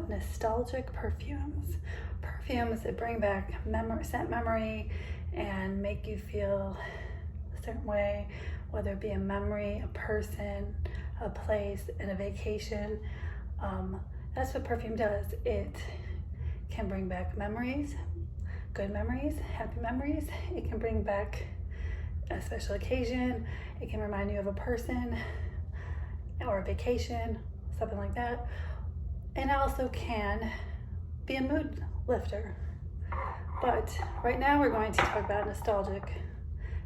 about nostalgic perfumes. Perfumes that bring back scent memory and make you feel a certain way, whether it be a memory, a person, a place, and a vacation. That's what perfume does. It can bring back memories, good memories, happy memories. It can bring back a special occasion. It can remind you of a person or a vacation, something like that. And it also can be a mood lifter. But right now we're going to talk about nostalgic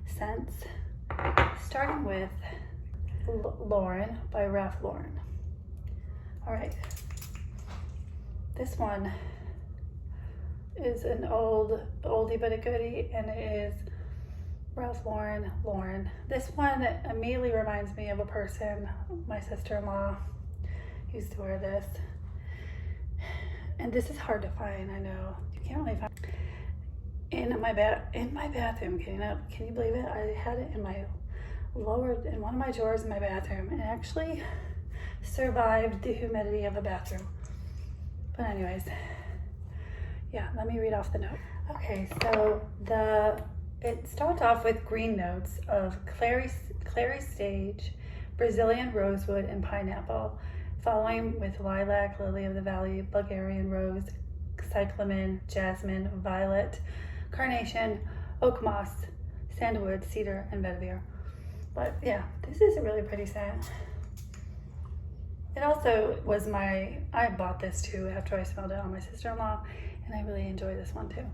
scents, starting with Lauren by Ralph Lauren. All right, this one is an oldie but a goodie, and it is Ralph Lauren. This one immediately reminds me of a person. My sister-in-law used to wear this, and this is hard to find. I know you can't really find in my bathroom. Can you believe it? I had it in one of my drawers in my bathroom, and it actually survived the humidity of a bathroom. But anyways, yeah, let me read off the note. Okay, so it starts off with green notes of clary sage, Brazilian rosewood, and pineapple, following with lilac, lily of the valley, Bulgarian rose, cyclamen, jasmine, violet, carnation, oak moss, sandalwood, cedar, and vetiver. But yeah, this is a really pretty scent. It also was I bought this too after I smelled it on my sister-in-law, and I really enjoy this one too.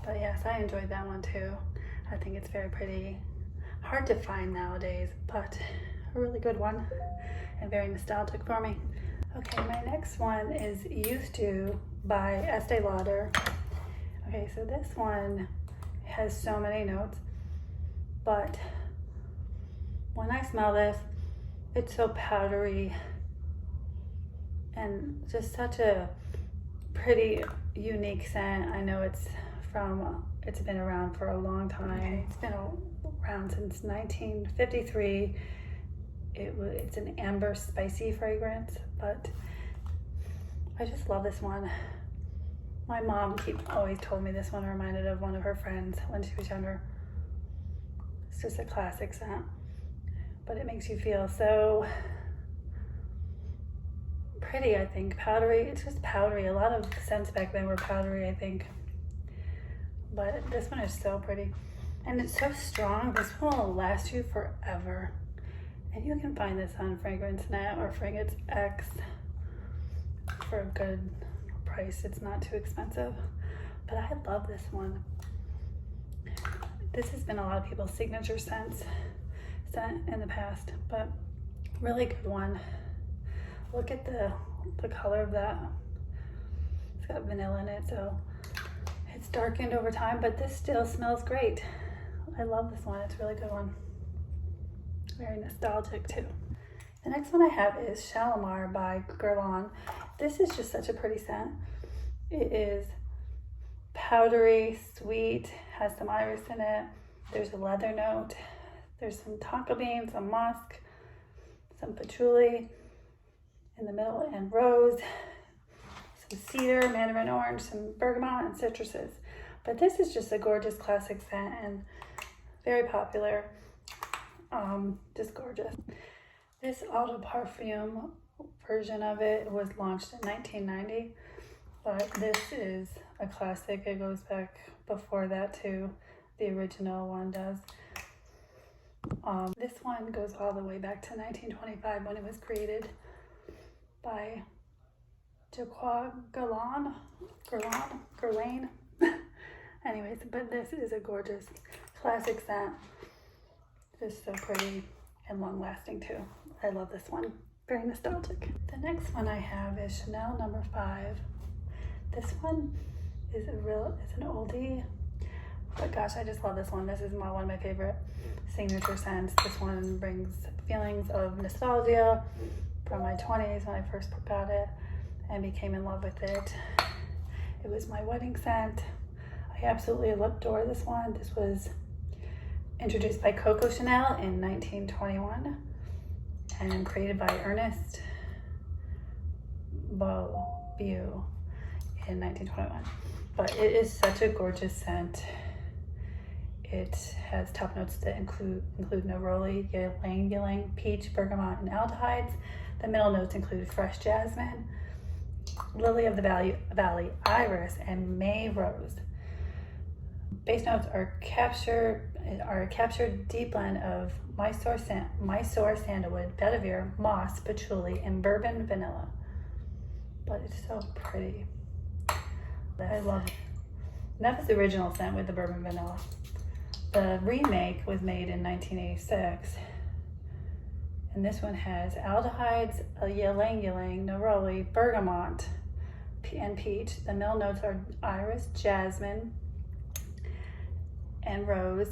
But yes, I enjoyed that one too. I think it's very pretty. Hard to find nowadays, but a really good one and very nostalgic for me. Okay, my next one is Used To by Este Lauder. Okay, so this one has so many notes, but when I smell this, it's so powdery and just such a pretty unique scent. I know it's been around for a long time. It's been around since 1953. It's an amber spicy fragrance, but I just love this one. My mom always told me this one reminded of one of her friends when she was younger. It's just a classic scent, but it makes you feel so pretty, I think. Powdery, it's just powdery. A lot of scents back then were powdery, I think. But this one is so pretty. And it's so strong. This one will last you forever. And you can find this on FragranceNet or Fragrance X for a good price. It's not too expensive. But I love this one. This has been a lot of people's signature scent in the past, but really good one. Look at the color of that. It's got vanilla in it, so it's darkened over time, but this still smells great. I love this one. It's a really good one. Very nostalgic too. The next one I have is Shalimar by Guerlain. This is just such a pretty scent. It is powdery, sweet, has some iris in it. There's a leather note. There's some tonka beans, some musk, some patchouli in the middle, and rose, some cedar, mandarin orange, some bergamot, and citruses. But this is just a gorgeous classic scent and very popular. Just gorgeous. This Eau de Parfum version of it was launched in 1990, but this is a classic. It goes back before that too. The original one does. This one goes all the way back to 1925 when it was created by JLo Glow. Anyways, but this is a gorgeous classic scent. Just so pretty and long lasting too. I love this one. Very nostalgic. The next one I have is Chanel No. 5. This one is it's an oldie, but gosh, I just love this one. This is one of my favorite signature scents. This one brings feelings of nostalgia from my 20s when I first got it and became in love with it. It was my wedding scent. I absolutely adore this one. This was introduced by Coco Chanel in 1921 and created by Ernest View in 1921. But it is such a gorgeous scent. It has top notes that include neroli, ylang ylang, peach, bergamot, and aldehydes. The middle notes include fresh jasmine, lily of the valley, iris, and May rose. Base notes are a captured deep blend of Mysore sandalwood, vetiver, moss, patchouli, and bourbon vanilla. But it's so pretty. I love it. And that was the original scent with the bourbon vanilla. The remake was made in 1986. And this one has aldehydes, ylang ylang, neroli, bergamot, and peach. The middle notes are iris, jasmine, and rose,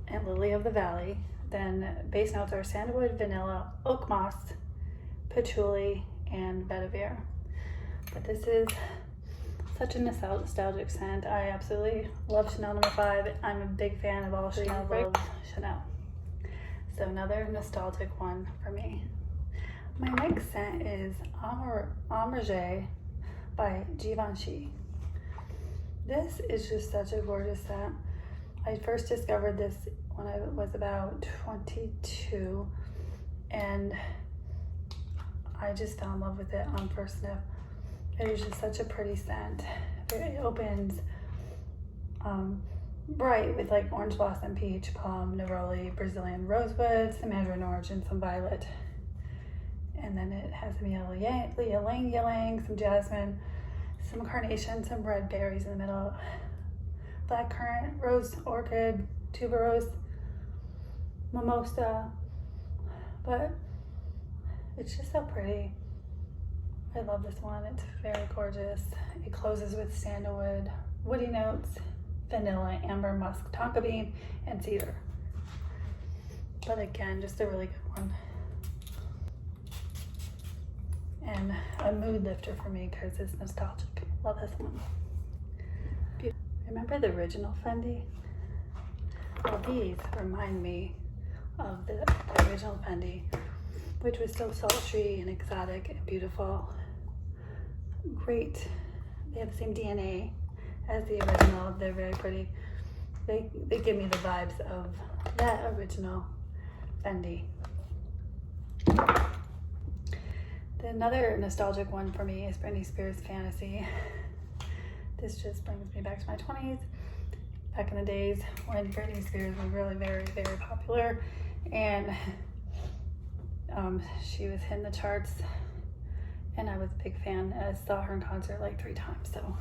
and lily of the valley. Then base notes are sandalwood, vanilla, oak moss, patchouli, and vetiver. But this is such a nostalgic scent. I absolutely love Chanel No. 5. I'm a big fan of all Chanel. Love Chanel. So another nostalgic one for me. My next scent is AMARIGE by Givenchy. This is just such a gorgeous scent. I first discovered this when I was about 22, and I just fell in love with it on first sniff. It is just such a pretty scent. It opens bright with like orange blossom, peach, plum, neroli, Brazilian rosewood, some mandarin orange, and some violet. And then it has some ylang ylang, some jasmine, some carnation, some red berries in the middle, black currant, rose orchid, tuberose, mimosa. But it's just so pretty. I love this one. It's very gorgeous. It closes with sandalwood, woody notes, vanilla, amber, musk, tonka bean, and cedar. But again, just a really good one. And a mood lifter for me because it's nostalgic. Love this one. Remember the original Fendi? Well, these remind me of the original Fendi, which was so sultry and exotic and beautiful. Great. They have the same DNA as the original. They're very pretty. They give me the vibes of that original Fendi. Another nostalgic one for me is Britney Spears Fantasy. This just brings me back to my 20s, back in the days when Britney Spears was really very, very popular, and she was hitting the charts, and I was a big fan. I saw her in concert like 3 times, so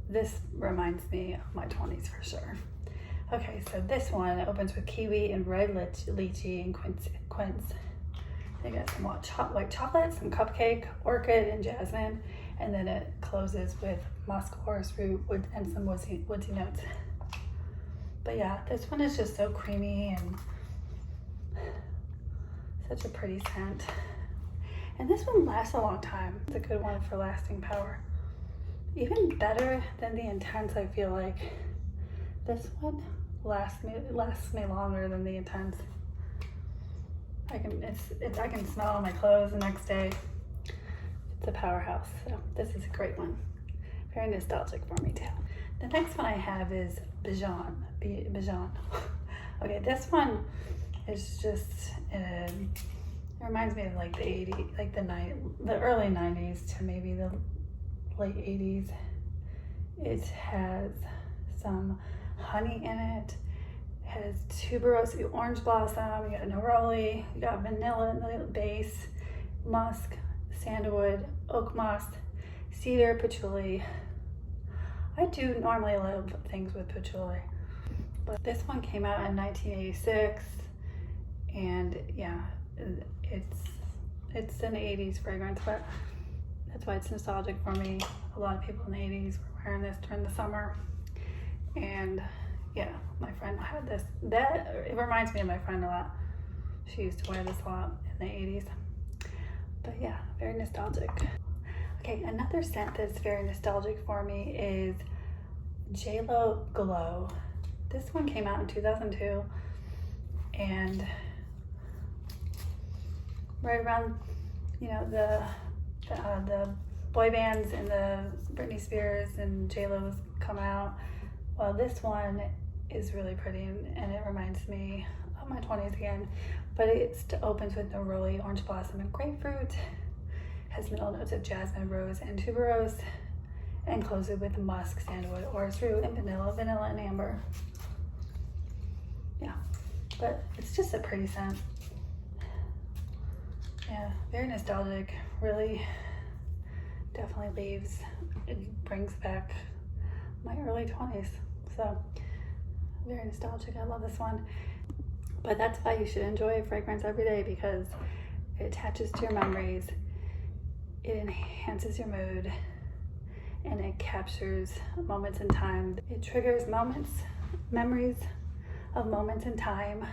this reminds me of my 20s for sure. Okay, so this one opens with kiwi and red lychee and quince. They got some white chocolate, some cupcake, orchid, and jasmine, and then it closes with musk, orris root, and some woodsy notes. But yeah, this one is just so creamy and such a pretty scent. And this one lasts a long time. It's a good one for lasting power. Even better than the Intense, I feel like. This one lasts me longer than the Intense. I can smell my clothes the next day. It's a powerhouse. So this is a great one. Very nostalgic for me too. The next one I have is Bijan. Okay, this one is just it reminds me of like the 80s, like the early 90s to maybe the late 80s. It has some honey in it. Has tuberose, orange blossom, you got neroli, you got vanilla in the base, musk, sandalwood, oak moss, cedar, patchouli. I do normally love things with patchouli, but this one came out in 1986, and yeah, it's an 80s fragrance, but that's why it's nostalgic for me. A lot of people in the 80s were wearing this during the summer, and yeah, my friend had this. It reminds me of my friend a lot. She used to wear this a lot in the 80s. But yeah, very nostalgic. Okay, another scent that's very nostalgic for me is JLo Glow. This one came out in 2002, and right around, the the boy bands and the Britney Spears and JLo's come out. Well, this one is really pretty, and it reminds me of my 20s again. But it opens with neroli, orange blossom, and grapefruit. Has middle notes of jasmine, rose, and tuberose, and closes with musk, sandalwood, orris root, and vanilla, and amber. Yeah, but it's just a pretty scent. Yeah, very nostalgic. Really, definitely leaves. It brings back my early 20s. So very nostalgic. I love this one. But that's why you should enjoy a fragrance every day, because it attaches to your memories, it enhances your mood, and it captures moments in time. It triggers memories of moments in time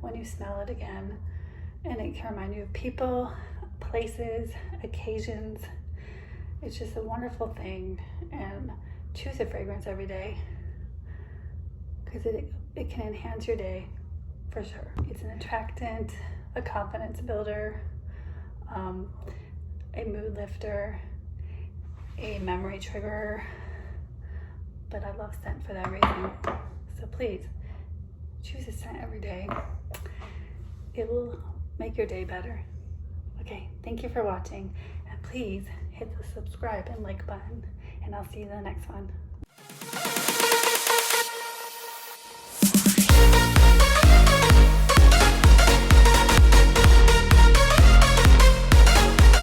when you smell it again, and it can remind you of people, places, occasions. It's just a wonderful thing, and choose a fragrance every day because it can enhance your day for sure. It's an attractant, a confidence builder, a mood lifter, a memory trigger, but I love scent for that reason. So please choose a scent every day. It will make your day better. Okay, thank you for watching, and please hit the subscribe and like button, and I'll see you in the next one.